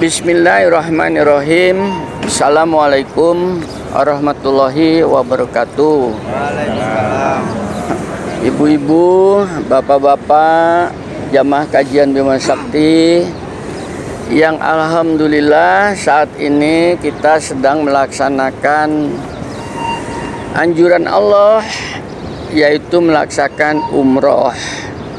Bismillahirrahmanirrahim. Assalamualaikum warahmatullahi wabarakatuh. Waalaikumsalam. Ibu-ibu, bapak-bapak, jamaah kajian Bima Sakti yang alhamdulillah saat ini kita sedang melaksanakan anjuran Allah, yaitu melaksanakan umroh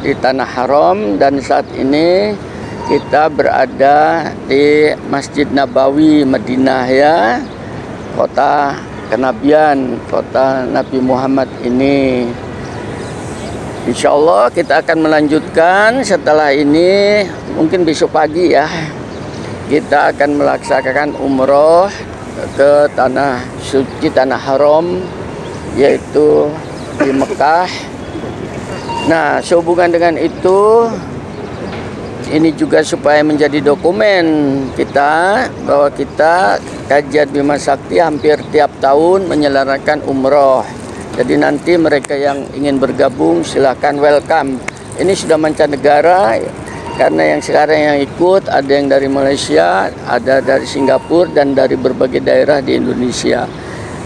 di Tanah Haram, dan saat ini kita berada di Masjid Nabawi Madinah, ya, kota kenabian, kota Nabi Muhammad ini. Insya Allah kita akan melanjutkan setelah ini, mungkin besok pagi ya, kita akan melaksanakan umroh ke tanah suci, Tanah Haram, yaitu di Mekah. Nah, sehubungan dengan itu, ini juga supaya menjadi dokumen kita bahwa kita kajian Bima Sakti hampir tiap tahun menyelenggarakan umroh. Jadi nanti mereka yang ingin bergabung silakan, welcome. Ini sudah mancanegara, karena yang sekarang yang ikut ada yang dari Malaysia, ada dari Singapura, dan dari berbagai daerah di Indonesia.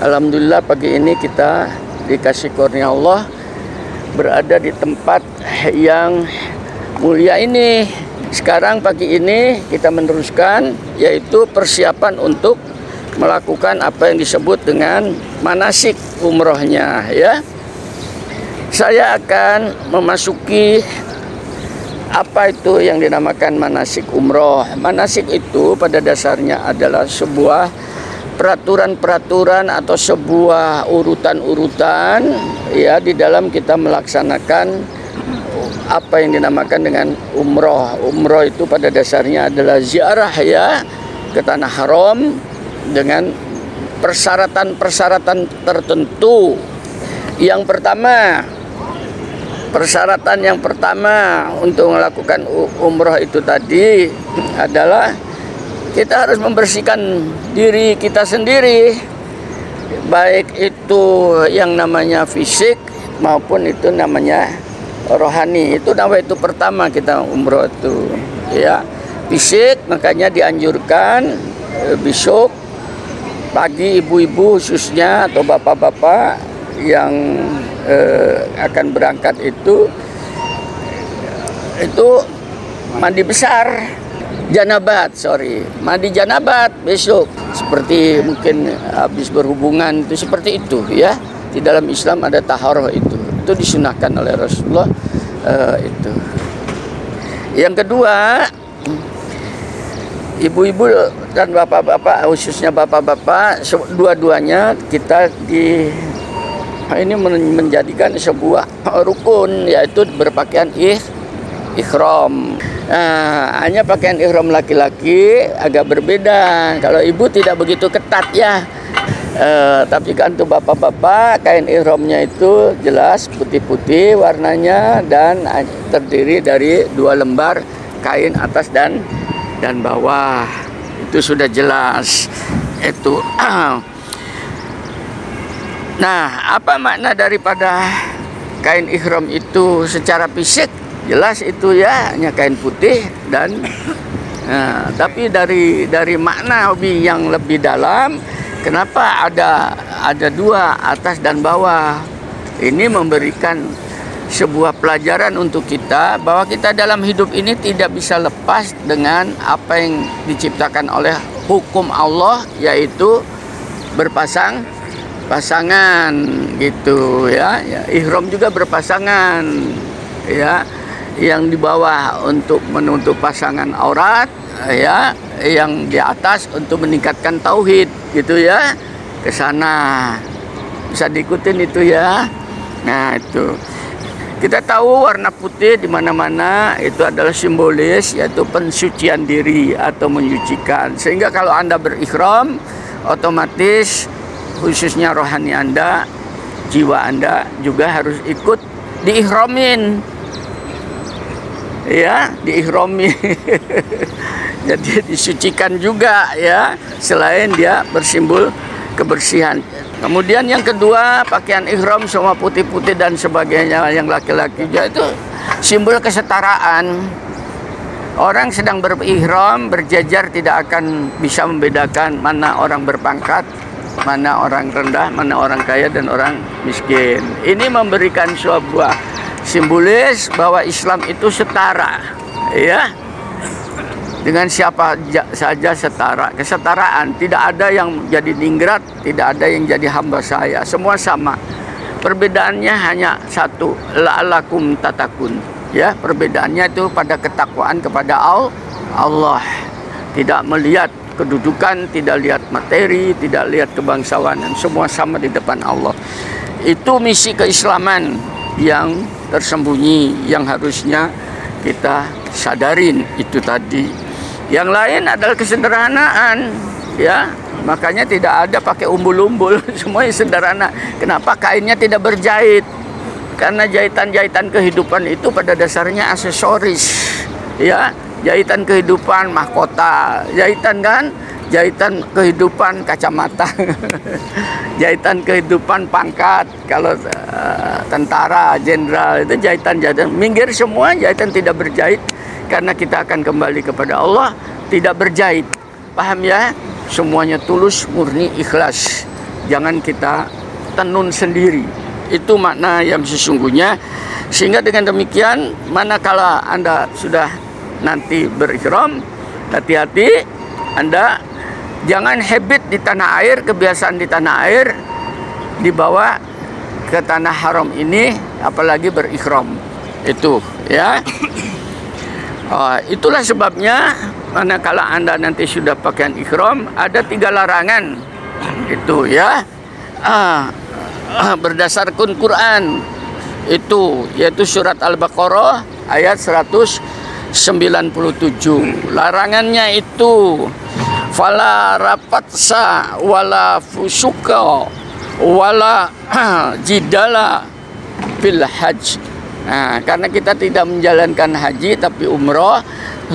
Alhamdulillah pagi ini kita dikasih kurnia Allah berada di tempat yang mulia ini. Sekarang pagi ini kita meneruskan, yaitu persiapan untuk melakukan apa yang disebut dengan manasik umrohnya, ya. Saya akan memasuki apa itu yang dinamakan manasik umroh. Manasik itu pada dasarnya adalah sebuah peraturan-peraturan atau sebuah urutan-urutan, ya, di dalam kita melaksanakan apa yang dinamakan dengan umroh. Umroh itu pada dasarnya adalah ziarah, ya, ke Tanah Haram dengan persyaratan-persyaratan tertentu. Yang pertama, persyaratan yang pertama untuk melakukan umroh itu tadi adalah kita harus membersihkan diri kita sendiri, baik itu yang namanya fisik maupun itu namanya rohani. Itu itu pertama kita umroh itu, ya, fisik. Makanya dianjurkan besok pagi ibu-ibu khususnya atau bapak-bapak yang akan berangkat itu mandi besar, mandi janabat besok, seperti mungkin habis berhubungan itu, seperti itu, ya. Di dalam Islam ada taharah itu disunahkan oleh Rasulullah itu. Yang kedua, ibu-ibu dan bapak-bapak, khususnya bapak-bapak, dua-duanya kita ini menjadikan sebuah rukun, yaitu berpakaian ihram. Nah, hanya pakaian ihram laki-laki agak berbeda. Kalau ibu tidak begitu ketat, ya. Tapi kan untuk bapak-bapak, kain ihramnya itu jelas putih-putih warnanya dan terdiri dari 2 lembar kain atas dan bawah. Itu sudah jelas itu. Nah, apa makna daripada kain ihram itu secara fisik? Jelas itu, ya, hanya kain putih dan tapi dari makna yang lebih dalam, kenapa ada 2 atas dan bawah? Ini memberikan sebuah pelajaran untuk kita bahwa kita dalam hidup ini tidak bisa lepas dengan apa yang diciptakan oleh hukum Allah, yaitu pasangan gitu, ya. Ihram juga berpasangan, ya. Yang di bawah untuk menutup pasangan aurat, ya, yang di atas untuk meningkatkan tauhid, gitu, ya. Ke sana bisa diikutin itu, ya. Nah, itu kita tahu warna putih di mana-mana itu adalah simbolis, yaitu pensucian diri atau menyucikan. Sehingga kalau Anda berihram, otomatis khususnya rohani Anda, jiwa Anda juga harus ikut diihramin, ya, diihramin. Jadi disucikan juga, ya, selain dia bersimbol kebersihan. Kemudian yang kedua, pakaian ihram semua putih-putih dan sebagainya, yang laki-laki juga itu simbol kesetaraan. Orang sedang berihram, berjajar tidak akan bisa membedakan mana orang berpangkat, mana orang rendah, mana orang kaya dan orang miskin. Ini memberikan sebuah simbolis bahwa Islam itu setara, ya. Dengan siapa saja setara. Kesetaraan, tidak ada yang jadi ningrat, tidak ada yang jadi hamba saya. Semua sama. Perbedaannya hanya satu, la'alakum tatakun. Ya, perbedaannya itu pada ketakwaan kepada Allah. Tidak melihat kedudukan, tidak lihat materi, tidak lihat kebangsawanan, semua sama di depan Allah. Itu misi keislaman yang tersembunyi, yang harusnya kita sadarin itu tadi. Yang lain adalah kesederhanaan, ya. Makanya tidak ada pakai umbul-umbul, semuanya sederhana. Kenapa kainnya tidak berjahit? Karena jahitan-jahitan kehidupan itu pada dasarnya aksesoris, ya. Jahitan kehidupan mahkota, jahitan kan, jahitan kehidupan kacamata, jahitan kehidupan pangkat. Kalau tentara, jenderal itu jahitan-jahitan. Minggir semua jahitan tidak berjahit, karena kita akan kembali kepada Allah, tidak berjahit. Paham ya? Semuanya tulus, murni, ikhlas. Jangan kita tenun sendiri. Itu makna yang sesungguhnya. Sehingga dengan demikian, manakala Anda sudah nanti berihram, hati-hati, Anda jangan habit di tanah air, kebiasaan di tanah air, dibawa ke tanah haram ini, apalagi berihram. Itu, ya. Itulah sebabnya, manakala Anda nanti sudah pakaian ihram, ada 3 larangan. Itu, ya. Berdasarkan Quran itu, yaitu surat Al-Baqarah ayat 197. Larangannya itu fala rafatsa wala fusuka wala jidala fil hajj. Nah, karena kita tidak menjalankan haji tapi umroh,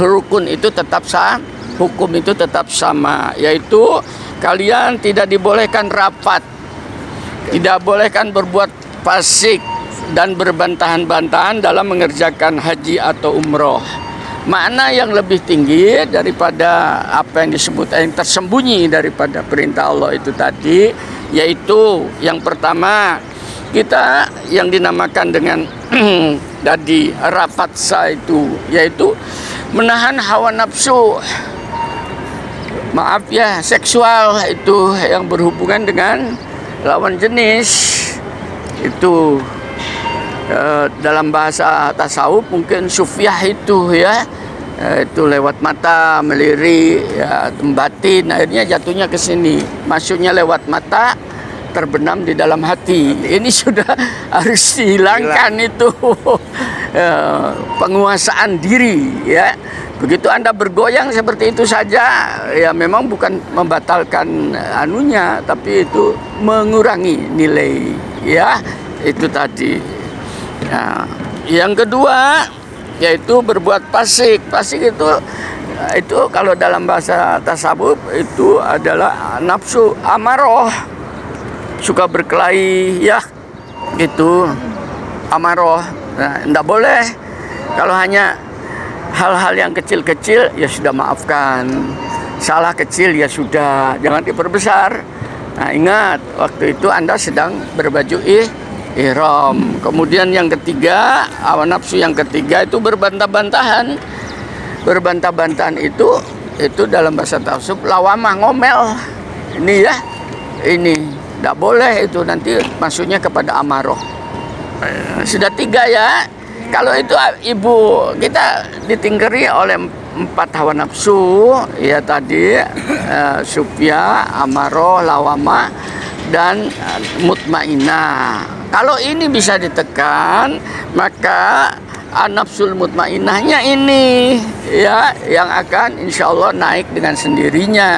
rukun itu tetap sama, hukum itu tetap sama, yaitu kalian tidak dibolehkan rapat, tidak bolehkan berbuat fasik dan berbantahan-bantahan dalam mengerjakan haji atau umroh. Makna yang lebih tinggi daripada apa yang disebut, yang tersembunyi daripada perintah Allah itu tadi, yaitu yang pertama, kita yang dinamakan dengan tadi rafatsa itu, yaitu menahan hawa nafsu. Maaf ya, seksual itu yang berhubungan dengan lawan jenis. Itu dalam bahasa tasawuf mungkin sufyah itu, ya, itu lewat mata, melirik, ya, batin, akhirnya jatuhnya ke sini, masuknya lewat mata, terbenam di dalam hati. Ini sudah harus dihilangkan itu penguasaan diri, ya. Begitu Anda bergoyang seperti itu saja, ya memang bukan membatalkan anunya, tapi itu mengurangi nilai, ya. Itu tadi. Nah, yang kedua yaitu berbuat fasik. Fasik itu kalau dalam bahasa tasawuf itu adalah nafsu amaroh, suka berkelahi, ya, gitu, amaroh. Nah, tidak boleh. Kalau hanya hal-hal yang kecil-kecil, ya sudah maafkan. Salah kecil ya sudah, jangan diperbesar. Nah, ingat, waktu itu Anda sedang berbaju ihram. Kemudian yang ketiga, hawa nafsu yang ketiga itu berbantah-bantahan. Berbantah-bantahan itu dalam bahasa tasawuf lawamah, ngomel. Ini ya, ini tidak boleh, itu nanti masuknya kepada amaroh. Sudah 3 ya. Kalau itu ibu kita ditingkeri oleh 4 hawa nafsu, ya tadi sufya, amaroh, lawamah, dan mutmainah. Kalau ini bisa ditekan, maka nafsul mutmainahnya ini, ya, yang akan insya Allah naik dengan sendirinya.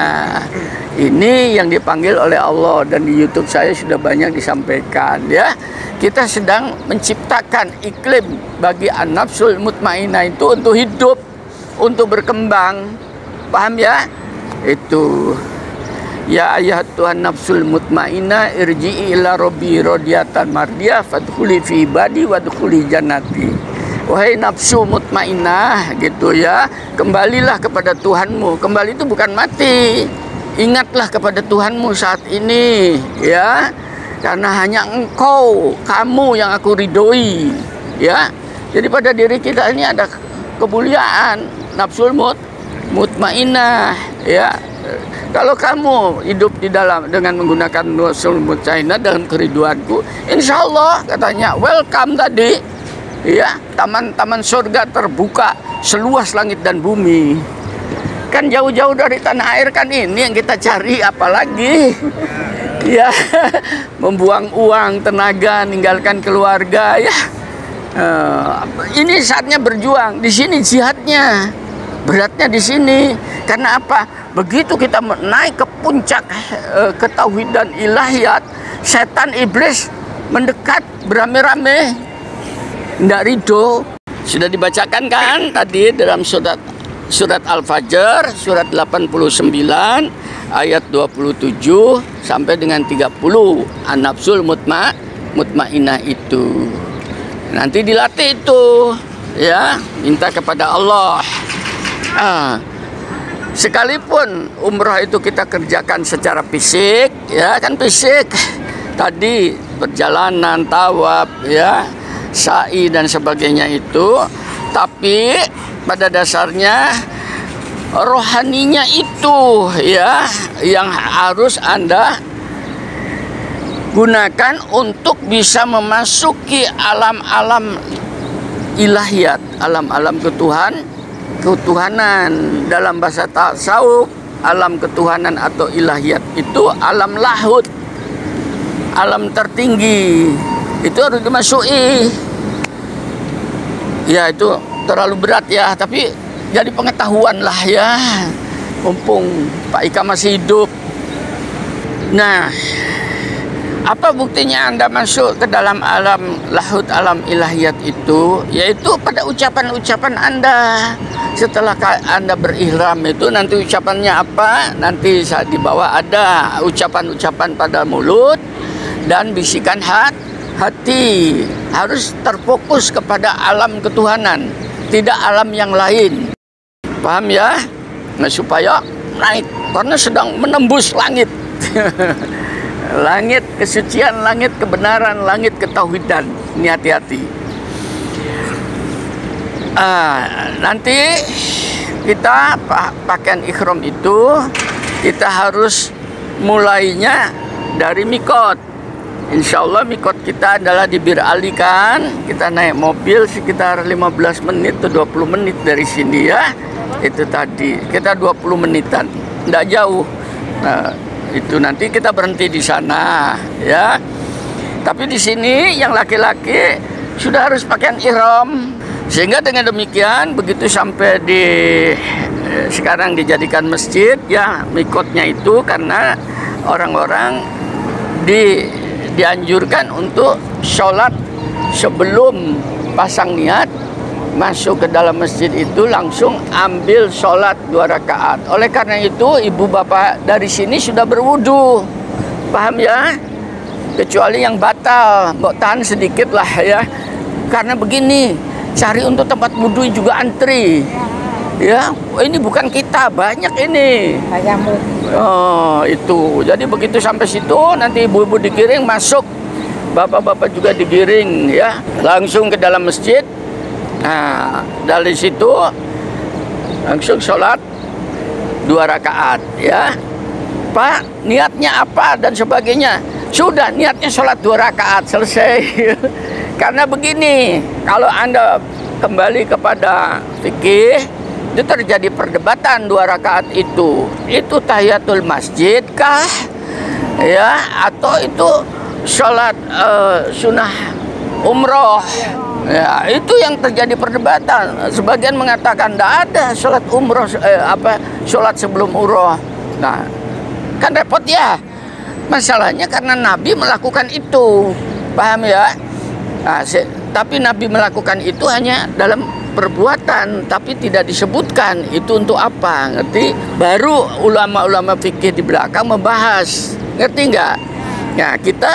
Ini yang dipanggil oleh Allah, dan di YouTube saya sudah banyak disampaikan, ya. Kita sedang menciptakan iklim bagi an-nafsul mutmainah itu untuk hidup, untuk berkembang. Paham ya? Itu. Ya ayat Tuhan nafsul mutmainah irji'i ila rabbi radiyatan mardiyah fadkhuli fi ibadi wadkhuli jannati. Wahai nafsu mutmainnah, gitu ya, kembalilah kepada Tuhanmu. Kembali itu bukan mati. Ingatlah kepada Tuhanmu saat ini, ya. Karena hanya engkau, kamu yang aku ridhoi, ya. Jadi pada diri kita ini ada kemuliaan, nafsul mutmainnah, ya. Kalau kamu hidup di dalam dengan menggunakan nafsul mutmainnah dalam keriduanku, insya Allah katanya welcome tadi, ya, taman-taman surga terbuka seluas langit dan bumi. Kan jauh-jauh dari tanah air kan ini yang kita cari, apalagi ya membuang uang, tenaga, ninggalkan keluarga, ya. Ini saatnya berjuang. Di sini jihadnya, beratnya di sini. Karena apa? Begitu kita naik ke puncak ketauhidan ilahiyat, setan iblis mendekat beramai-ramai, tidak ridho. Sudah dibacakan kan tadi dalam surat Al-Fajr, surat 89 ayat 27 sampai dengan 30, an-nafsul mutmainnah itu. Nanti dilatih itu, ya, minta kepada Allah. Sekalipun umrah itu kita kerjakan secara fisik, ya kan, fisik tadi perjalanan, tawaf, ya, sa'i dan sebagainya itu, tapi pada dasarnya rohaninya itu, ya, yang harus Anda gunakan untuk bisa memasuki alam-alam ilahiyat, alam-alam ketuhanan. Dalam bahasa tasawuf, alam ketuhanan atau ilahiyat itu alam lahut, alam tertinggi. Itu harus dimasuki. Ya, itu terlalu berat ya, tapi jadi pengetahuan lah ya, mumpung Pak Ika masih hidup. Nah, apa buktinya Anda masuk ke dalam alam lahut, alam ilahiyat itu? Yaitu pada ucapan-ucapan Anda. Setelah Anda berihram itu, nanti ucapannya apa? Nanti saat di bawah ada ucapan-ucapan pada mulut dan bisikan hati. Harus terfokus kepada alam ketuhanan, tidak alam yang lain. Paham ya? Nah, supaya naik, karena sedang menembus langit. Langit kesucian, langit kebenaran, langit ketauhidan. Ini hati-hati. Nanti kita pakaian ikhram itu kita harus mulainya dari mikot. Insya Allah mikot kita adalah di Bir Ali kan. Kita naik mobil sekitar 15 menit atau 20 menit dari sini ya. Itu tadi kita 20 menitan, tidak jauh. Nah, itu nanti kita berhenti di sana ya. Tapi di sini yang laki-laki sudah harus pakaian ihram. Sehingga dengan demikian begitu sampai di sekarang dijadikan masjid ya, mikotnya itu karena orang-orang dianjurkan untuk sholat sebelum pasang niat masuk ke dalam masjid itu langsung ambil sholat 2 rakaat. Oleh karena itu ibu bapak dari sini sudah berwudu, paham ya? Kecuali yang batal, mau tahan sedikit lah ya. Karena begini, cari untuk tempat wudu juga antri. Ya, ini bukan kita, banyak ini. Oh, itu. Jadi begitu sampai situ nanti ibu-ibu digiring masuk, bapak-bapak juga digiring ya, langsung ke dalam masjid. Nah, dari situ langsung sholat 2 rakaat ya. Pak, niatnya apa dan sebagainya. Sudah, niatnya sholat 2 rakaat, selesai. Karena begini, kalau Anda kembali kepada fikih, itu terjadi perdebatan 2 rakaat itu tahiyatul masjid kah ya, atau itu sholat sunnah umroh ya. Itu yang terjadi perdebatan. Sebagian mengatakan tidak ada sholat umroh sholat sebelum umroh. Nah, kan repot ya. Masalahnya karena Nabi melakukan itu, paham ya? Nah, tapi Nabi melakukan itu hanya dalam perbuatan, tapi tidak disebutkan itu untuk apa, ngerti? Baru ulama-ulama fikih di belakang membahas, ngerti nggak? Nah, kita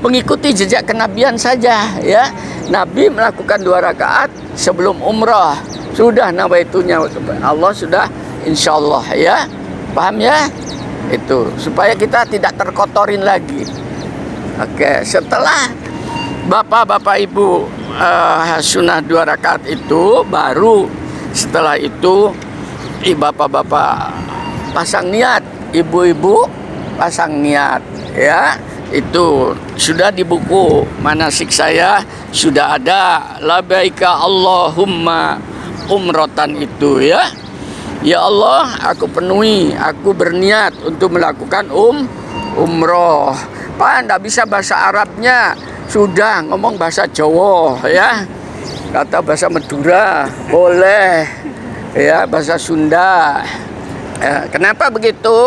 mengikuti jejak kenabian saja, ya. Nabi melakukan 2 rakaat sebelum umrah. Sudah nawaitunya Allah sudah insyaallah, ya. Paham ya? Itu supaya kita tidak terkotorin lagi. Oke, setelah bapak-bapak ibu sunnah 2 rakaat itu, baru setelah itu bapak-bapak pasang niat, ibu-ibu pasang niat, ya. Itu sudah di buku manasik saya sudah ada labbaika Allahumma umrotan itu, ya. Ya Allah, aku penuhi, aku berniat untuk melakukan umroh. Pak, enggak bisa bahasa Arabnya, sudah ngomong bahasa Jawa, ya. Kata bahasa Madura boleh, ya, bahasa Sunda. Kenapa begitu?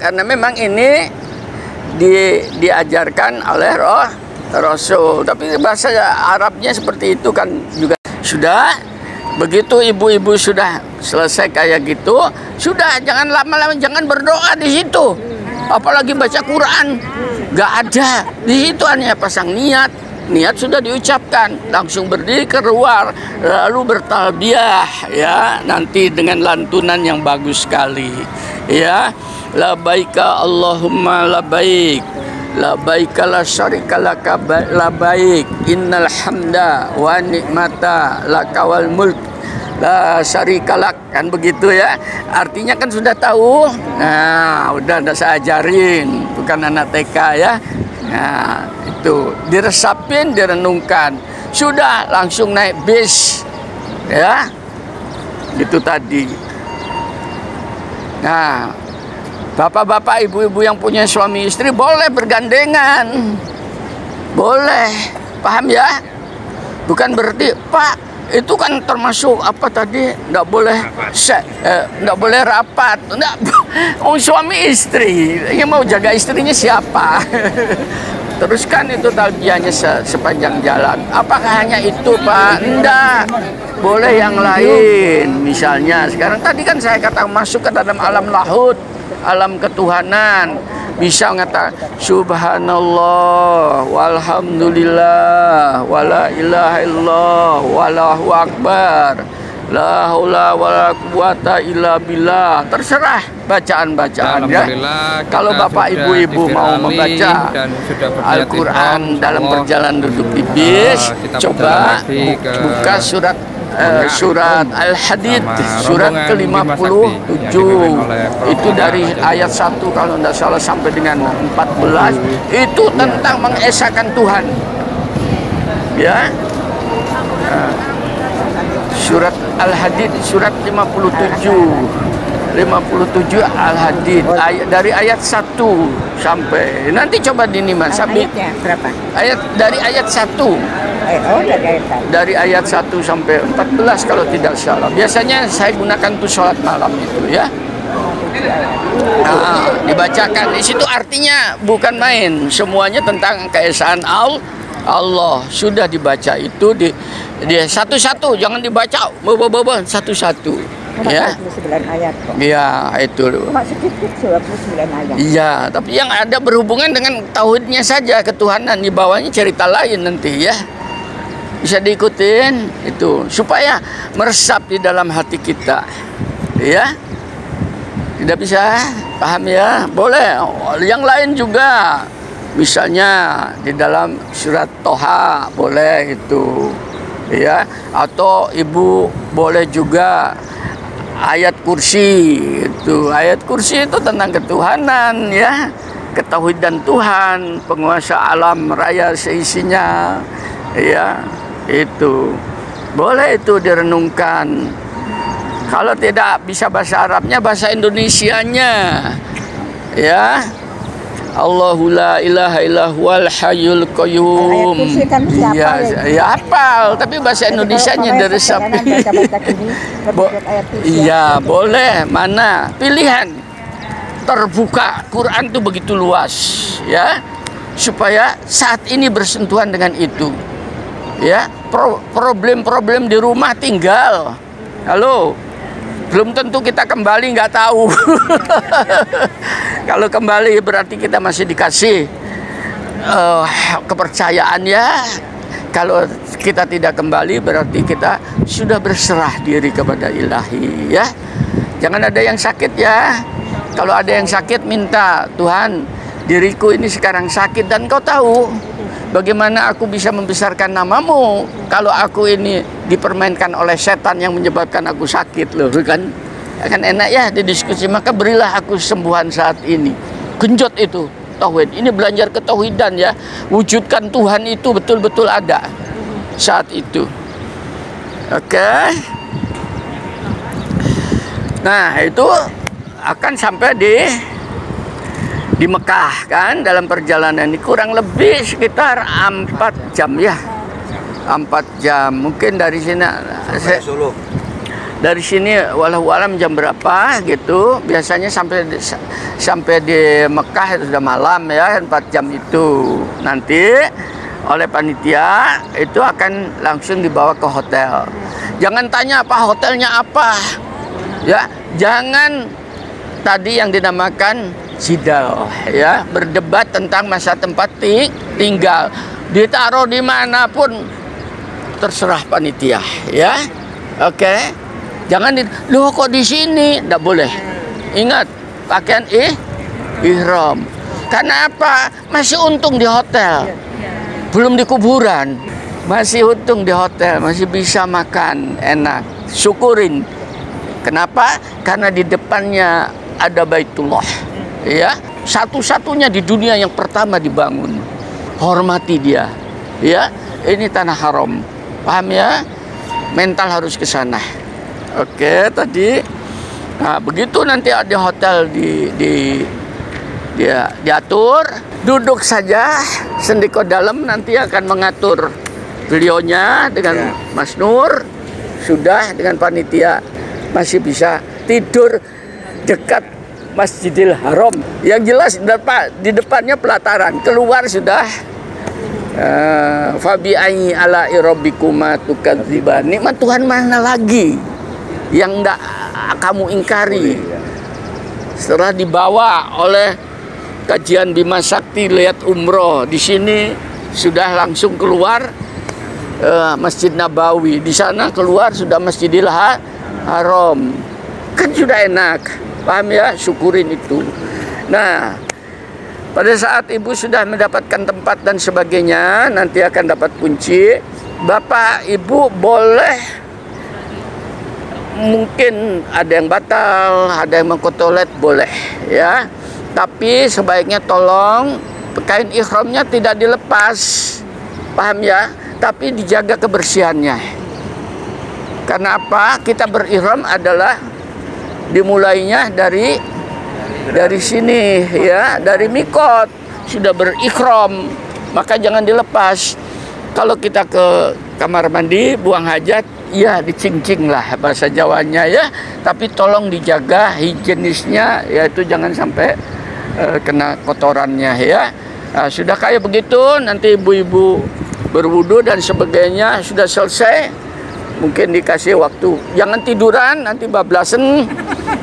Karena memang ini diajarkan oleh Rasul. Tapi bahasa Arabnya seperti itu kan juga sudah. Begitu ibu-ibu sudah selesai kayak gitu, sudah, jangan lama-lama, jangan berdoa di situ. Apalagi baca Quran, nggak ada. Di situ hanya pasang niat. Niat sudah diucapkan, langsung berdiri keluar, lalu bertalbiyah, ya, nanti dengan lantunan yang bagus sekali, ya. Labbaika Allahumma labbaik, labbaika la syarika laka labbaik, innal hamda wa ni'mata laka wal mulk la syarika lak, kan begitu, ya. Artinya kan sudah tahu. Nah, udah saya ajarin, bukan anak TK, ya. Nah, itu diresapin, direnungkan, sudah langsung naik bis, ya. Itu tadi. Nah, bapak-bapak, ibu-ibu yang punya suami istri boleh bergandengan, boleh, paham ya? Bukan berarti Pak itu kan termasuk apa tadi, nggak boleh nggak boleh rapat, nggak. Oh, suami istri yang mau jaga istrinya siapa? Teruskan itu talbiyahnya sepanjang jalan. Apakah hanya itu, Pak? Enggak, boleh yang lain. Misalnya sekarang tadi kan saya katakan masuk ke dalam alam lahut, alam ketuhanan, bisa mengatakan subhanallah walhamdulillah wala ilaha illallah wallahu akbar la haula wala quwata illa billah. Terserah bacaan-bacaan, ya. Kalau bapak ibu-ibu mau membaca Al-Quran dalam perjalanan duduk di bis, coba buka surat Al-Hadid, surat ke-57. Itu dari ayat 1 kalau tidak salah sampai dengan 14. Itu tentang mengesahkan Tuhan, ya. Surat Al-Hadid, surat 57 Al-Hadid, dari ayat 1 sampai, nanti coba diniman sampai berapa? Dari ayat 1. Dari ayat 1 sampai 14 kalau tidak salah. Biasanya saya gunakan untuk sholat malam itu, ya. Nah, dibacakan di situ, artinya bukan main, semuanya tentang keesaan Allah. Sudah dibaca itu di satu-satu, jangan dibaca satu-satu, ya. 29 ayat kok. Iya, itu. Cuma sedikit 29 ayat. Iya, tapi yang ada berhubungan dengan tauhidnya saja, ketuhanan. Di bawahnya cerita lain nanti, ya. Bisa diikutin itu supaya meresap di dalam hati kita, ya. Tidak bisa, paham ya? Boleh. Yang lain juga, misalnya di dalam surat Toha boleh itu, ya. Atau ibu boleh juga ayat kursi itu. Ayat kursi itu tentang ketuhanan, ya. Ketauhidan Tuhan, penguasa alam raya seisinya, ya. Itu boleh itu direnungkan. Kalau tidak bisa bahasa Arabnya, bahasa Indonesianya, ya. Allahu la ilaha illallah hayyul qayyum. Ya hafal, tapi bahasa Indonesianya diresapi. Iya, boleh. Mana? Pilihan. Terbuka. Quran itu begitu luas, ya. Supaya saat ini bersentuhan dengan itu. Ya, problem-problem di rumah tinggal. Halo, belum tentu kita kembali, nggak tahu. Kalau kembali berarti kita masih dikasih kepercayaan ya. Kalau kita tidak kembali berarti kita sudah berserah diri kepada ilahi ya. Jangan ada yang sakit ya. Kalau ada yang sakit minta, Tuhan, diriku ini sekarang sakit dan kau tahu bagaimana aku bisa membesarkan namamu kalau aku ini dipermainkan oleh setan yang menyebabkan aku sakit loh kan. Akan enak ya didiskusi, maka berilah aku sembuhan saat ini. Genjot itu tauhid. Ini belajar ketauhidan ya. Wujudkan Tuhan itu betul-betul ada saat itu. Oke. Nah, itu akan sampai di Mekah kan dalam perjalanan ini kurang lebih sekitar 4 jam ya. 4 jam. Mungkin dari sini dari sini walau alam jam berapa gitu. Biasanya sampai di Mekah itu sudah malam ya, 4 jam itu. Nanti oleh panitia itu akan langsung dibawa ke hotel. Jangan tanya apa hotelnya apa. Ya, jangan tadi yang dinamakan jidal ya, berdebat tentang masa tempat tinggal. Ditaruh dimanapun terserah panitia ya. Oke. Jangan loh kok di sini, enggak boleh. Ingat, pakaian ihram. Karena apa? Masih untung di hotel. Belum di kuburan. Masih untung di hotel, masih bisa makan enak. Syukurin. Kenapa? Karena di depannya ada Baitullah. Ya, satu-satunya di dunia yang pertama dibangun. Hormati dia. Ya, ini tanah haram. Paham ya? Mental harus ke sana. Oke, tadi nah begitu nanti di hotel diatur, duduk saja, Sendiko Dalam nanti akan mengatur beliaunya dengan Mas Nur, sudah dengan panitia masih bisa tidur dekat Masjidil Haram. Yang jelas di depannya pelataran, keluar sudah fabi ayyi ala rabbikuma tukadziban. Nikmat Tuhan mana lagi yang tidak kamu ingkari? Setelah dibawa oleh kajian Bima Sakti lihat umroh, di sini sudah langsung keluar Masjid Nabawi, di sana keluar sudah Masjidil Haram, kan sudah enak, paham ya? Syukurin itu. Nah, pada saat ibu sudah mendapatkan tempat dan sebagainya, nanti akan dapat kunci. Bapak ibu boleh, mungkin ada yang batal, ada yang mau ke toilet, boleh ya. Tapi sebaiknya tolong kain ihramnya tidak dilepas, paham ya? Tapi dijaga kebersihannya. Karena apa? Kita berihram adalah dimulainya dari sini ya, dari mikot sudah berihram, maka jangan dilepas. Kalau kita ke kamar mandi buang hajat, ya dicing-cing lah bahasa Jawanya ya, tapi tolong dijaga higienisnya, yaitu jangan sampai kena kotorannya ya. Nah, sudah kayak begitu nanti ibu-ibu berwudu dan sebagainya sudah selesai, mungkin dikasih waktu, jangan tiduran nanti bablasen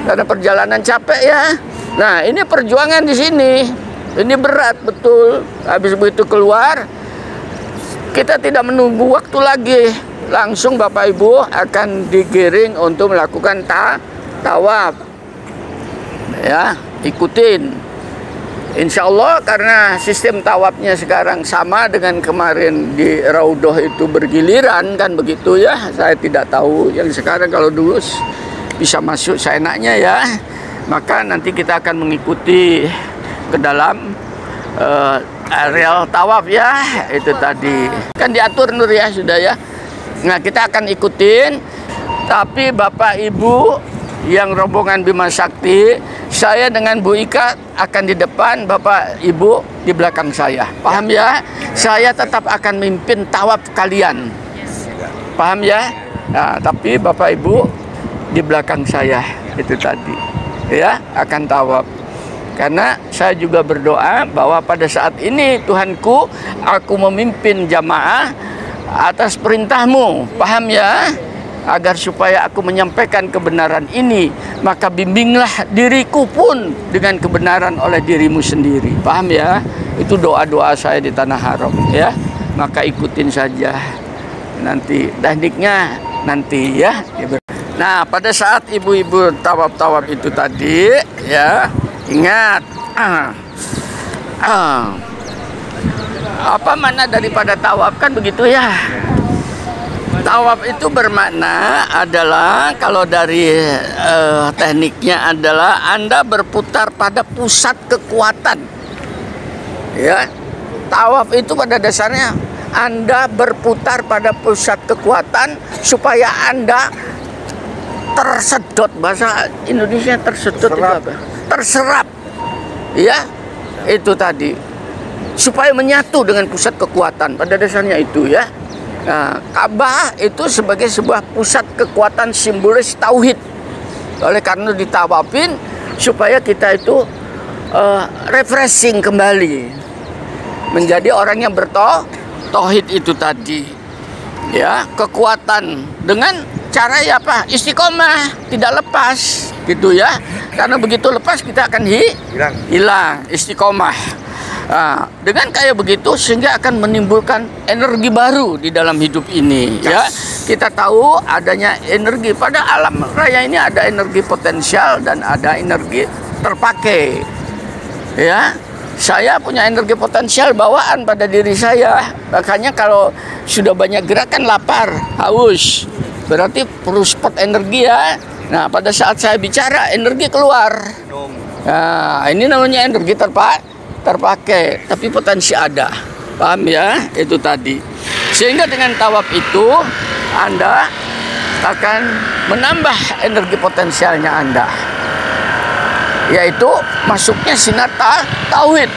karena perjalanan capek ya. Nah, ini perjuangan di sini, ini berat betul. Habis begitu keluar, kita tidak menunggu waktu lagi, langsung Bapak Ibu akan digiring untuk melakukan tawaf. Ya, ikutin. Insya Allah karena sistem tawafnya sekarang sama dengan kemarin di Raudhoh itu bergiliran kan begitu ya. Saya tidak tahu yang sekarang, kalau dulu bisa masuk seenaknya ya. Maka nanti kita akan mengikuti ke dalam areal tawaf ya, itu tadi kan diatur Nur ya, sudah ya. Nah, kita akan ikutin, tapi Bapak Ibu yang rombongan Bima Sakti, saya dengan Bu Ika akan di depan, Bapak Ibu di belakang saya, paham ya? Saya tetap akan memimpin tawaf kalian, paham ya? Nah, tapi Bapak Ibu di belakang saya, itu tadi ya, akan tawaf. Karena saya juga berdoa bahwa pada saat ini Tuhanku, aku memimpin jamaah atas perintahmu, paham ya? Agar supaya aku menyampaikan kebenaran ini, maka bimbinglah diriku pun dengan kebenaran oleh dirimu sendiri, paham ya? Itu doa-doa saya di Tanah Haram ya. Maka ikutin saja. Nanti tekniknya nanti ya. Nah, pada saat ibu-ibu tawaf-tawaf itu tadi ya, ingat apa makna daripada tawaf kan begitu ya. Tawaf itu bermakna adalah kalau dari tekniknya adalah Anda berputar pada pusat kekuatan. Ya. Tawaf itu pada dasarnya Anda berputar pada pusat kekuatan supaya Anda tersedot, bahasa Indonesia tersedot itu apa? Terserap. Ya. Itu tadi. Supaya menyatu dengan pusat kekuatan, pada dasarnya itu ya. Nah, Ka'bah itu sebagai sebuah pusat kekuatan simbolis tauhid. Oleh karena ditawafin supaya kita itu refreshing kembali menjadi orang yang bertauhid itu tadi. Ya, kekuatan dengan cara ya apa? Istiqomah, tidak lepas gitu ya. Karena begitu lepas kita akan hilang istiqomah. Nah, dengan kayak begitu sehingga akan menimbulkan energi baru di dalam hidup ini ya. Kita tahu adanya energi pada alam raya ini, ada energi potensial dan ada energi terpakai. Ya. Saya punya energi potensial bawaan pada diri saya. Makanya kalau sudah banyak gerakan lapar, haus, berarti perlu spot energi ya. Nah, pada saat saya bicara energi keluar. Nah, ini namanya energi terpakai, tapi potensi ada. Paham ya? Itu tadi. Sehingga dengan tawaf itu Anda akan menambah energi potensialnya Anda. Yaitu masuknya sinar tauhid.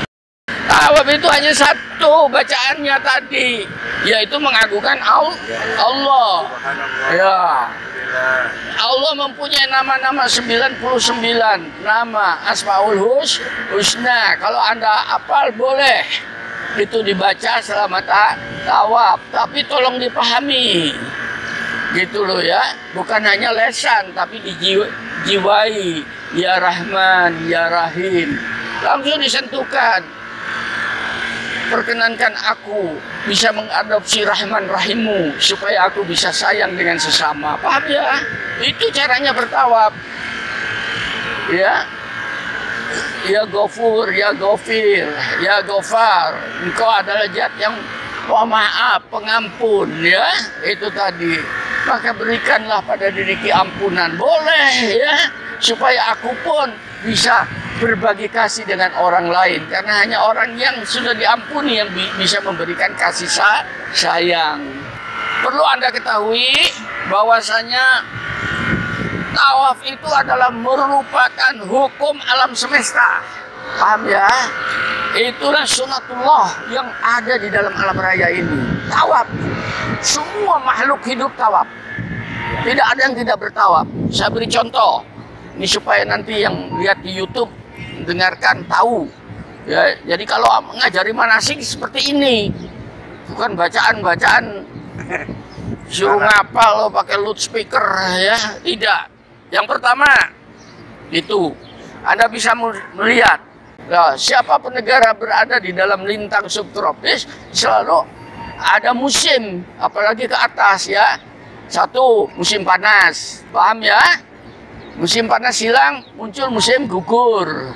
Tawaf itu hanya satu bacaannya tadi, yaitu mengagungkan Allah. Ya. Allah mempunyai nama-nama 99 nama Asmaul Husna. Kalau Anda hafal boleh itu dibaca selama tawaf, tapi tolong dipahami. Gitu loh ya. Bukan hanya lesan tapi dijiwai. Ya Rahman, Ya Rahim. Langsung disentuhkan. Perkenankan aku bisa mengadopsi Rahman Rahimmu supaya aku bisa sayang dengan sesama. Paham ya? Itu caranya bertawaf. Ya. Ya Ghafur, Ya Ghafir, Ya Ghafar. Engkau adalah zat yang pemaaf, pengampun ya. Itu tadi. Maka berikanlah pada diriku ampunan. Boleh ya. Supaya aku pun bisa berbagi kasih dengan orang lain, karena hanya orang yang sudah diampuni yang bisa memberikan kasih sayang. Perlu Anda ketahui bahwasanya tawaf itu adalah merupakan hukum alam semesta. Paham ya? Itulah sunatullah yang ada di dalam alam raya ini. Tawaf. Semua makhluk hidup tawaf. Tidak ada yang tidak bertawaf. Saya beri contoh. Ini supaya nanti yang lihat di YouTube dengarkan tahu ya. Jadi kalau ngajari manasik seperti ini, bukan bacaan-bacaan suruh ngapal lo pakai loudspeaker ya, tidak. Yang pertama itu Anda bisa melihat siapapun negara berada di dalam lintang subtropis selalu ada musim, apalagi ke atas ya. Satu, musim panas, paham ya? Musim panas hilang, muncul musim gugur.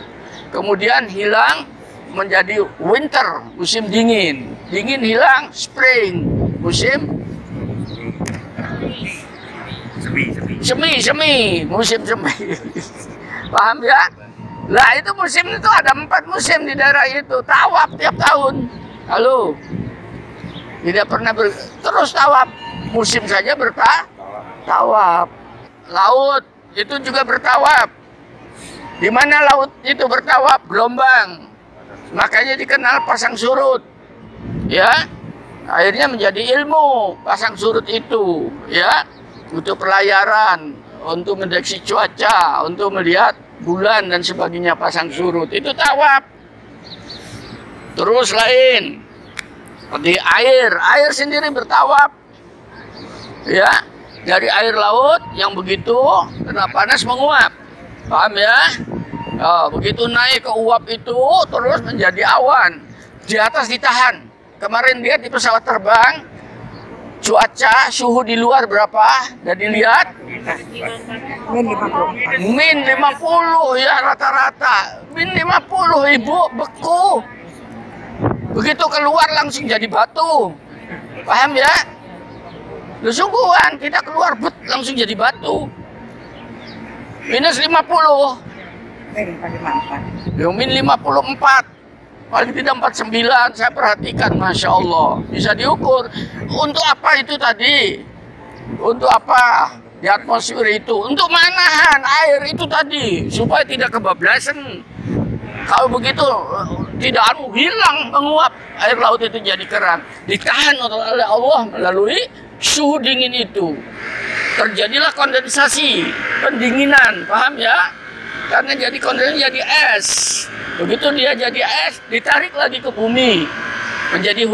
Kemudian hilang menjadi winter, musim dingin. Dingin hilang, spring, musim semi, musim semi. Paham ya? Lah itu musim itu ada 4 musim di daerah itu. Tawaf tiap tahun. Halo. Tidak pernah terus tawaf. Musim saja bertawaf. Laut itu juga bertawaf. Di mana laut itu bertawaf? Gelombang. Makanya dikenal pasang surut. Ya. Akhirnya menjadi ilmu pasang surut itu, ya. Untuk pelayaran, untuk mendeteksi cuaca, untuk melihat bulan dan sebagainya, pasang surut. Itu tawaf. Terus lain. Di air sendiri bertawaf. Ya. Dari air laut yang begitu kena panas menguap, paham ya? Begitu naik ke uap itu terus menjadi awan. Di atas ditahan. Kemarin lihat di pesawat terbang, cuaca, suhu di luar berapa? Dan dilihat? Min 50. Min 50 ya rata-rata. Min 50, Ibu, beku. Begitu keluar langsung jadi batu. Paham ya? Lu sungguhan, kita keluar langsung jadi batu. Minus 50. Min 54. Yang min 54. Paling tidak 49, saya perhatikan, Masya Allah. Bisa diukur. Untuk apa itu tadi? Untuk apa? Di atmosfer itu. Untuk menahan air itu tadi. Supaya tidak kebablasan. Kalau begitu, tidak hilang, menguap. Air laut itu jadi keran. Ditahan oleh Allah melalui suhu dingin itu. Terjadilah kondensasi, pendinginan. Paham ya? Karena jadi kondensasi jadi es. Begitu dia jadi es, ditarik lagi ke bumi. Menjadi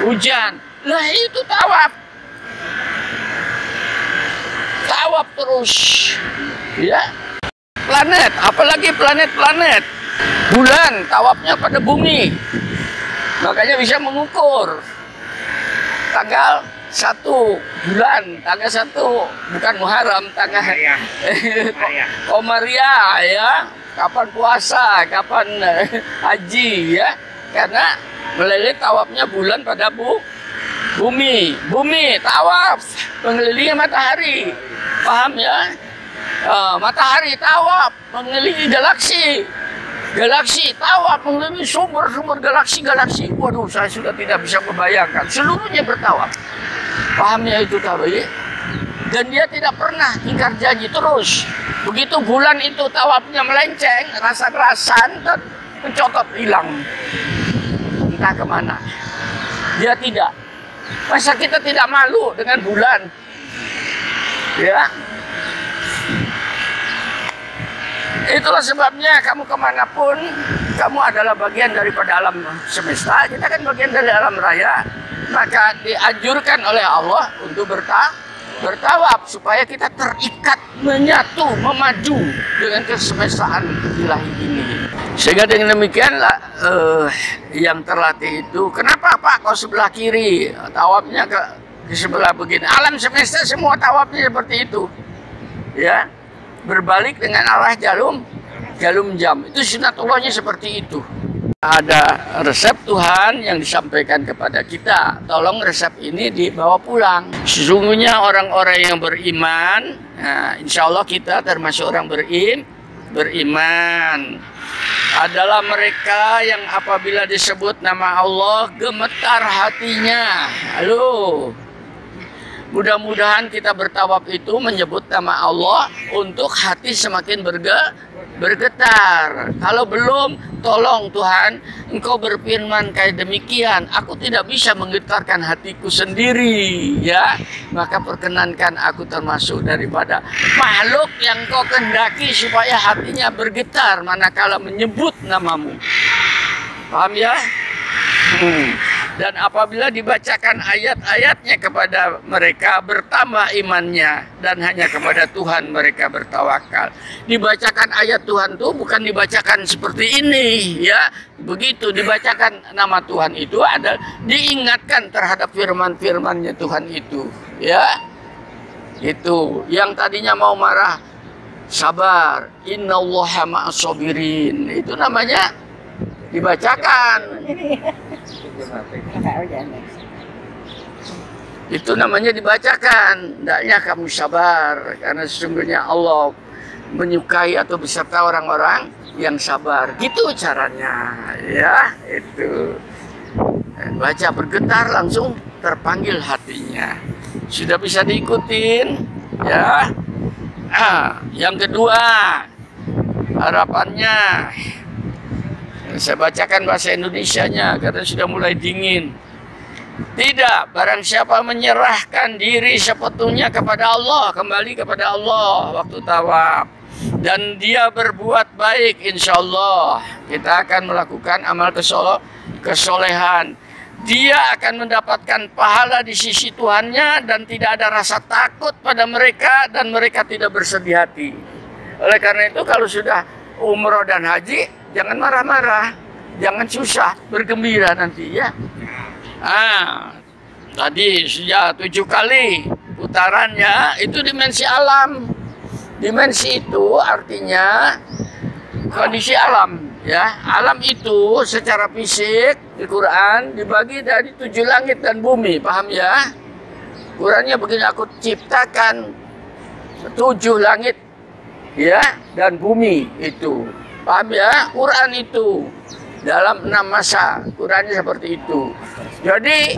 hujan. Lah itu tawaf. Tawaf terus. Ya. Planet, apalagi planet-planet. Bulan, tawafnya pada bumi. Makanya bisa mengukur. Tanggal 1 bulan, tanggal 1 bukan Muharram, tanggal Komariah ya. Kapan puasa, kapan haji ya. Karena melilit tawafnya bulan pada bumi. Bumi tawaf mengelilingi matahari. Paham ya? Matahari tawaf mengelilingi galaksi. Galaksi tawaf mengelilingi sumber-sumber galaksi-galaksi. Waduh, saya sudah tidak bisa membayangkan. Seluruhnya bertawaf. Paham ya itu tawi? Dan dia tidak pernah ingkar janji terus. Begitu bulan itu tawafnya melenceng, rasan-rasan dan mencotot hilang. Entah kemana. Dia tidak. Masa kita tidak malu dengan bulan? Ya. Itulah sebabnya kamu kemanapun, kamu adalah bagian daripada alam semesta. Kita kan bagian dari alam raya. Maka dianjurkan oleh Allah untuk bertawaf supaya kita terikat, menyatu, memadu dengan kesemestaan ilahi ini. Sehingga dengan demikianlah yang terlatih itu, kenapa Pak kau sebelah kiri, tawafnya ke sebelah begini. Alam semesta semua tawafnya seperti itu. Ya, berbalik dengan arah jalum jam. Itu sunatullahnya seperti itu. Ada resep Tuhan yang disampaikan kepada kita. Tolong resep ini dibawa pulang. Sesungguhnya orang-orang yang beriman, nah, insya Allah kita termasuk orang beriman, adalah mereka yang apabila disebut nama Allah gemetar hatinya. Halo. Mudah-mudahan kita bertawaf itu menyebut nama Allah untuk hati semakin bergetar. Kalau belum, tolong Tuhan, Engkau berfirman kayak demikian. Aku tidak bisa menggetarkan hatiku sendiri, ya. Maka perkenankan aku termasuk daripada makhluk yang Engkau kehendaki supaya hatinya bergetar manakala menyebut namamu. Paham ya? Dan apabila dibacakan ayat-ayatnya kepada mereka, bertambah imannya, dan hanya kepada Tuhan mereka bertawakal. Dibacakan ayat Tuhan itu bukan dibacakan seperti ini, ya. Begitu dibacakan nama Tuhan itu adalah diingatkan terhadap firman-firmannya Tuhan itu, ya. Itu yang tadinya mau marah, sabar. Innallaha ma'as-sabirin. Itu namanya dibacakan. Itu namanya dibacakan. Hendaknya kamu sabar, karena sesungguhnya Allah menyukai atau beserta orang-orang yang sabar. Gitu caranya, ya. Itu baca bergetar langsung terpanggil hatinya. Sudah bisa diikutin, ya. Yang kedua, harapannya saya bacakan bahasa Indonesianya karena sudah mulai dingin. Tidak, barang siapa menyerahkan diri sepenuhnya kepada Allah, kembali kepada Allah waktu tawaf, dan dia berbuat baik, insya Allah kita akan melakukan amal kesolehan. Dia akan mendapatkan pahala di sisi Tuhannya dan tidak ada rasa takut pada mereka dan mereka tidak bersedih hati. Oleh karena itu kalau sudah umroh dan haji, jangan marah-marah. Jangan susah, bergembira nanti ya. Tadi sudah 7 kali putarannya, itu dimensi alam. Dimensi itu artinya kondisi alam ya. Alam itu secara fisik di Quran dibagi dari 7 langit dan bumi, paham ya? Qurannya begini, aku ciptakan 7 langit ya dan bumi itu, paham ya? Quran itu dalam 6 masa, Qurannya seperti itu. Jadi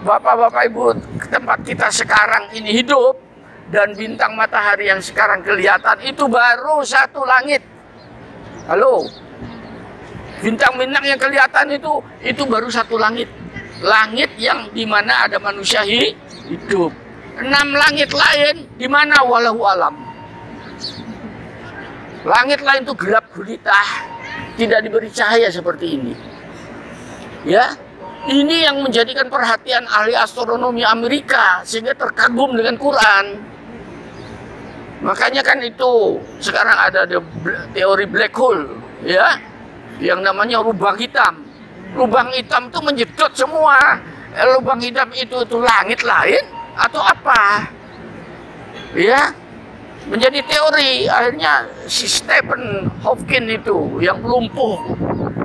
Bapak-bapak Ibu, tempat kita sekarang ini hidup dan bintang matahari yang sekarang kelihatan itu baru 1 langit. Halo, bintang-bintang yang kelihatan itu baru 1 langit. Langit yang dimana ada manusia hidup. 6 langit lain di mana walahu alam. Langit lain itu gelap gulita, tidak diberi cahaya seperti ini. Ya, ini yang menjadikan perhatian ahli astronomi Amerika sehingga terkagum dengan Quran. Makanya kan itu sekarang ada teori black hole ya, yang namanya lubang hitam. Lubang hitam itu menjedot semua. Lubang hitam itu langit lain atau apa? Ya, menjadi teori. Akhirnya si Stephen Hawking itu yang lumpuh,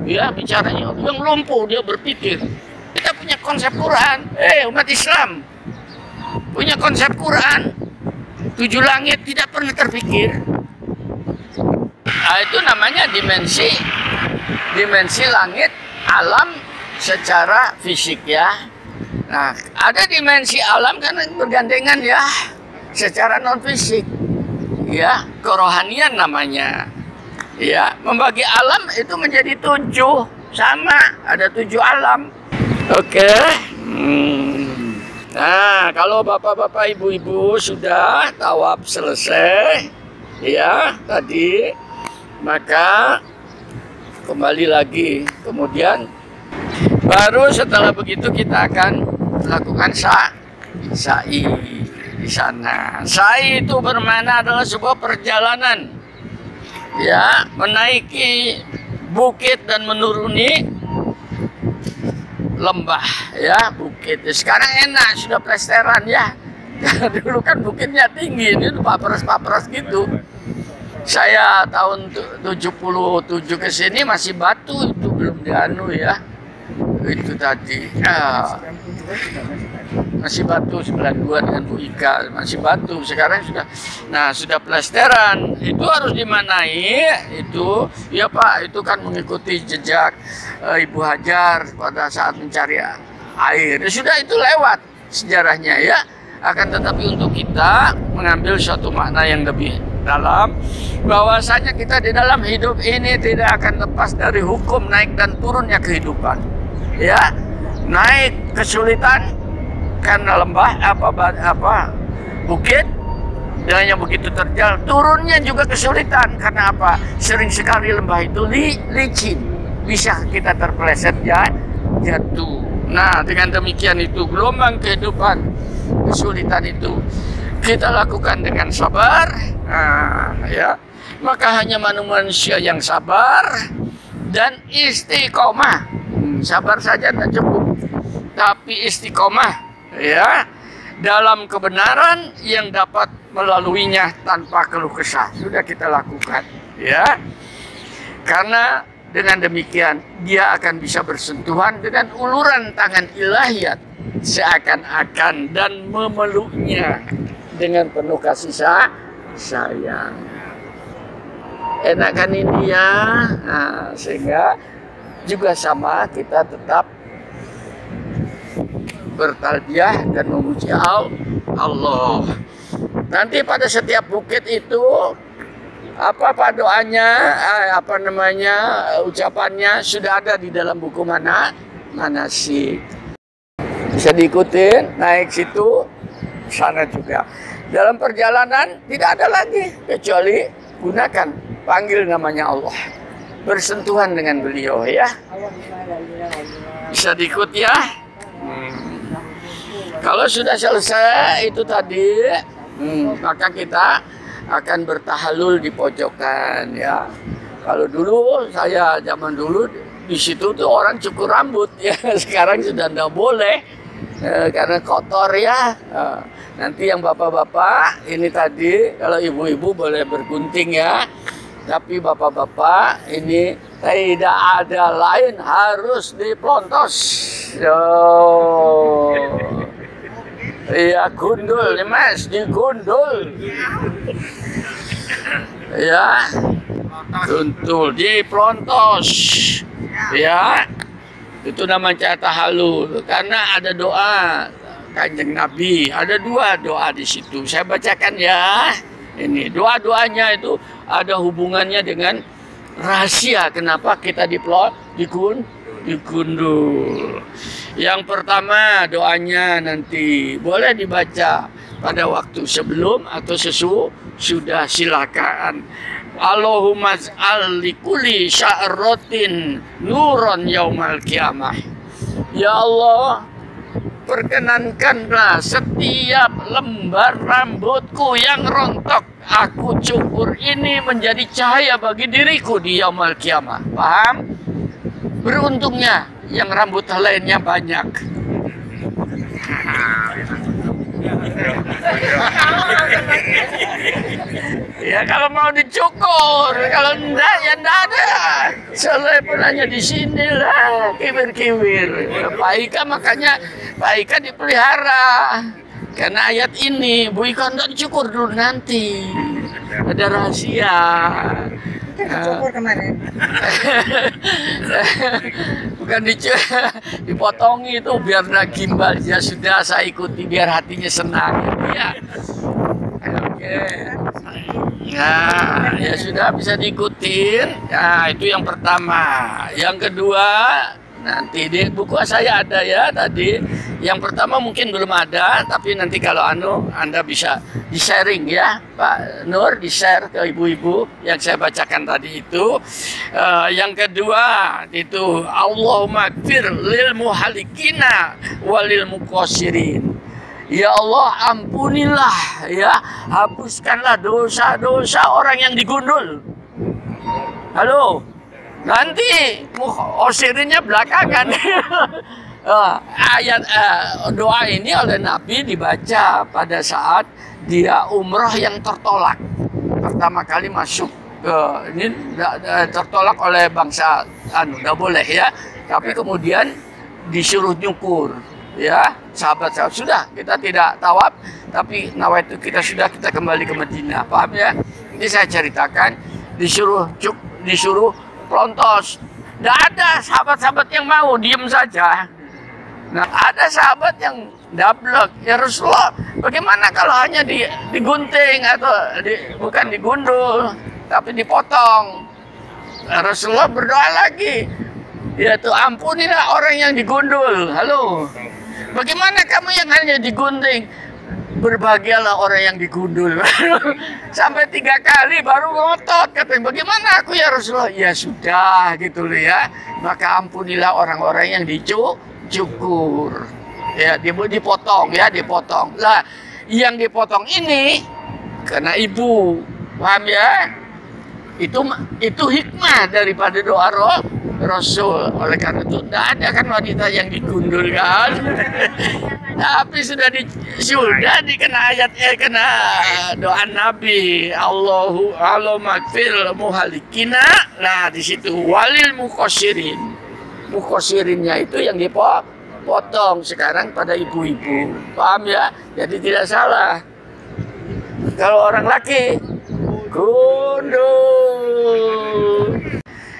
ya bicaranya, yang lumpuh, dia berpikir kita punya konsep Quran, umat Islam punya konsep Quran, 7 langit tidak pernah terpikir. Nah, itu namanya dimensi langit alam secara fisik ya. Nah, ada dimensi alam kan bergandengan ya, secara non fisik ya, kerohanian namanya ya. Membagi alam itu menjadi 7, sama ada 7 alam. Oke. Nah, kalau bapak-bapak ibu-ibu sudah tawaf selesai ya tadi, maka kembali lagi, kemudian baru setelah begitu kita akan lakukan sa'i di sana. Sa'i itu bermakna adalah sebuah perjalanan ya, menaiki bukit dan menuruni lembah ya, bukit. Sekarang enak, sudah plesteran ya. Dulu kan bukitnya tinggi, ini paperas-paperas gitu. Saya tahun 77 ke sini masih batu, itu belum dianu ya. Itu tadi. Masih batu 92 dengan Bu Ika, masih batu. Sekarang sudah plesteran. Itu harus dimanai itu ya Pak, itu kan mengikuti jejak Ibu Hajar pada saat mencari air. Sudah itu lewat sejarahnya ya. Akan tetapi untuk kita mengambil suatu makna yang lebih dalam, bahwasanya kita di dalam hidup ini tidak akan lepas dari hukum naik dan turunnya kehidupan. Ya, naik kesulitan karena lembah bukit dan yang begitu terjal, turunnya juga kesulitan karena apa? Sering sekali lembah itu licin, bisa kita terpeleset jatuh. Nah, dengan demikian itu gelombang kehidupan, kesulitan itu kita lakukan dengan sabar. Ya, maka hanya manusia yang sabar dan istiqomah. Sabar saja tidak cukup, tapi istiqomah ya dalam kebenaran yang dapat melaluinya tanpa keluh kesah. Sudah kita lakukan ya, karena dengan demikian dia akan bisa bersentuhan dengan uluran tangan ilahiyat seakan-akan dan memeluknya dengan penuh kasih sayang. Enak kan ini ya. Nah, sehingga juga sama kita tetap bertalbiyah dan memuji Allah. Nanti pada setiap bukit itu apa doanya, ucapannya sudah ada di dalam buku manasik. Bisa diikutin, naik situ, sana juga. Dalam perjalanan tidak ada lagi kecuali gunakan, panggil namanya Allah, bersentuhan dengan beliau ya. Bisa diikuti ya. Kalau sudah selesai itu tadi, maka kita akan bertahalul di pojokan ya. Kalau dulu saya zaman dulu di situ tuh orang cukur rambut ya. Sekarang sudah tidak boleh karena kotor ya. Nanti yang bapak-bapak ini tadi, kalau ibu-ibu boleh bergunting ya. Tapi bapak-bapak ini tidak ada lain, harus diplontos. Iya, gundul nih mas, digundul. Ya, gundul, diplontos. Ya, itu namanya tahalul. Karena ada doa Kanjeng Nabi, ada 2 doa di situ. Saya bacakan ya. Ini doa-doanya itu ada hubungannya dengan rahasia kenapa kita digundul. Yang pertama doanya nanti boleh dibaca pada waktu sebelum atau sudah, silakan. Allahumma ij'al likulli sya'ratin nuron yaumal qiyamah. Ya Allah, perkenankanlah setiap lembar rambutku yang rontok aku cukur ini menjadi cahaya bagi diriku di yaumul kiamah. Paham? Beruntungnya yang rambut lainnya banyak. Ya kalau mau dicukur, kalau enggak ya enggak ada. Selai pun hanya di sini lah, kiwir-kiwir. Pak Ika makanya Pak Ika dipelihara. Karena ayat ini, Bu Ika enggak dicukur dulu nanti. Ada rahasia. Cukur kemarin. Bukan dipotongi itu biar nggak gimbal. Ya sudah, saya ikuti biar hatinya senang. Ya. Oke. Nah, ya sudah bisa diikutin. Nah, itu yang pertama. Yang kedua, nanti di buku saya ada ya tadi. Yang pertama mungkin belum ada, tapi nanti kalau Anda bisa di-sharing ya, Pak Nur, di-share ke ibu-ibu yang saya bacakan tadi itu. Yang kedua itu Allahumma gfir lil muhalikina walil muqassirin. Ya Allah, ampunilah ya, hapuskanlah dosa-dosa orang yang digundul. Halo, nanti muqassirinnya belakangan. Ayat doa ini oleh Nabi dibaca pada saat dia umrah yang tertolak. Pertama kali masuk ke ini tertolak oleh bangsa tidak boleh ya. Tapi kemudian disuruh nyukur. Ya, sahabat-sahabat sudah kita tidak tawaf, tapi nawaitu kita kembali ke Madinah. Paham ya? Ini saya ceritakan disuruh plontos. Tidak ada sahabat-sahabat yang mau diem saja. Nah, ada sahabat yang dablek. Ya Rasulullah, bagaimana kalau hanya digunting atau bukan digundul, tapi dipotong? Rasulullah berdoa lagi. Ya tuh, ampunilah orang yang digundul. Halo. Bagaimana kamu yang hanya digunting? Berbahagialah orang yang digundul. Sampai 3 kali baru ngotot. Katanya, bagaimana aku ya Rasulullah? Ya sudah gitu loh ya. Maka ampunilah orang-orang yang dicukur. Ya, dipotong ya, dipotong. Lah, yang dipotong ini karena ibu. Paham ya? Itu hikmah daripada doa Rasul. Oleh karena itu tidak ada kan wanita yang digundul kan. Tapi sudah dikena ayat kena doa Nabi. Allahumma gfir muhalikina. Nah di situ walil muqassirin. Muqassirinnya itu yang dipotong sekarang pada ibu-ibu. Paham ya? Jadi tidak salah. Kalau orang laki gundul.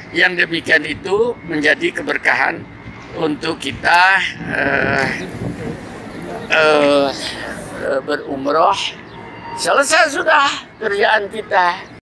Yang demikian itu menjadi keberkahan untuk kita berumroh. Selesai sudah kerjaan kita.